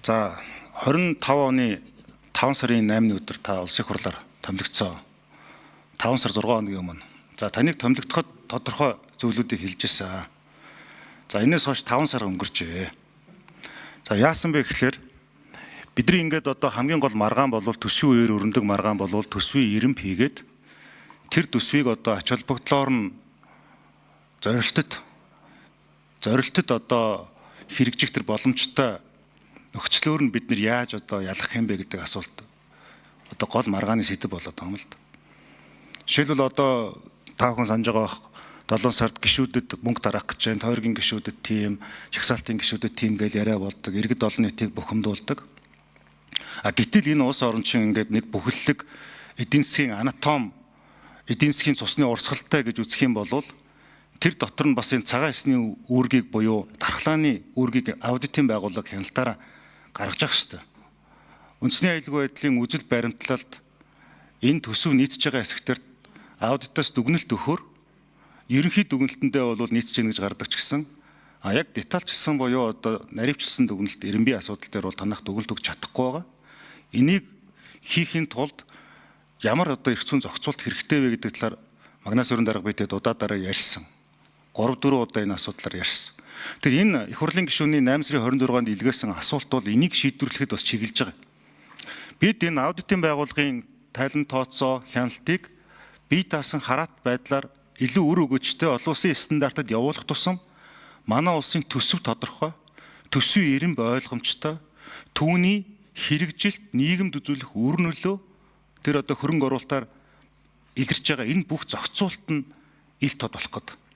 За 25 оны 5 сарын 8-ны өдөр та улсын хурлаар томилогдсон. 5 сар 6 хоногийн өмнө. За таныг томилогдоход тодорхой зүйлүүдийг хэлж ирсэн. За энэс хойш 5 сар өнгөрчээ. За яасан бэ гэхээр бидний ингээд одоо хамгийн гол маргаан бол төсвийн үеэр өрнөдөг маргаан бол төсвийн ирэмп хийгээд тэр төсвийг одоо ач холбогдлоор нь зорилтод одоо хэрэгжих тэр боломжтой нөхцлөөр нь бид нар яаж одоо ялах юм бэ гэдэг асуулт одоо гол маргааны сэдэв болоод байгаа юм л да. Жишээлбэл одоо та бүхэн санаж байгаа 7 сард гишүүдэд мөнгө тараах гэж байна. Тойргийн гишүүдэд тийм, чагсаалтын гишүүдэд тийм гэж яриа болдог. Иргэд олон нийтийг бухимдуулдаг. Гэтэл энэ улс орн чинь ингээд нэг бүхэллэг эдийн засгийн анатом, эдийн засгийн цусны урсгалтай гэж үзэх юм бол тэр дотор нь бас энэ цагаан эсний үүргийг буюу дархлааны үүргийг аудитын байгууллага хяналтаараа гаргаж авах ёстой. Үндэсний аюулгүй байдлын үжил баримтлалд энэ төсөв нийцж байгаа хэсэгтэр аудитаас дүгнэлт өгөхөөр ерөнхий дүгнэлтэндээ бол нийцж гэнэ гэж гардаг ч гэсэн яг детальчилсан буюу одоо наривчлсан дүгнэлт эренбийн асуудал дээр бол танах дүгнэлт өгч чадахгүй байгаа. Энийг хийхин тулд ямар одоо эрх зүйн зохицуулт хэрэгтэй вэ гэдэг талаар Магнас өрн дарга бидэд удаадараа ярьсан. 3-4 удаа энэ асуудлаар ярьсан. Тэр энэ их хурлын гишүүний 8 сарын 26-нд илгээсэн асуулт бол энийг шийдвэрлэхэд бас чиглэж байгаа. Бид энэ аудитын байгууллагын тайлан тооцоо хяналтыг бие даасан хараат байдлаар илүү үр өгөөжтэй олон улсын стандартад явуулах тусам манай улсын төсөв тодорхой, төсвийн ирэмб ойлгомжтой, түүний хэрэгжилт нийгэмд үзүүлэх үр нөлөө тэр одоо хөрөнгө оруулалтаар илэрч байгаа энэ бүх зохицуулт нь ил тод болох гэдэг.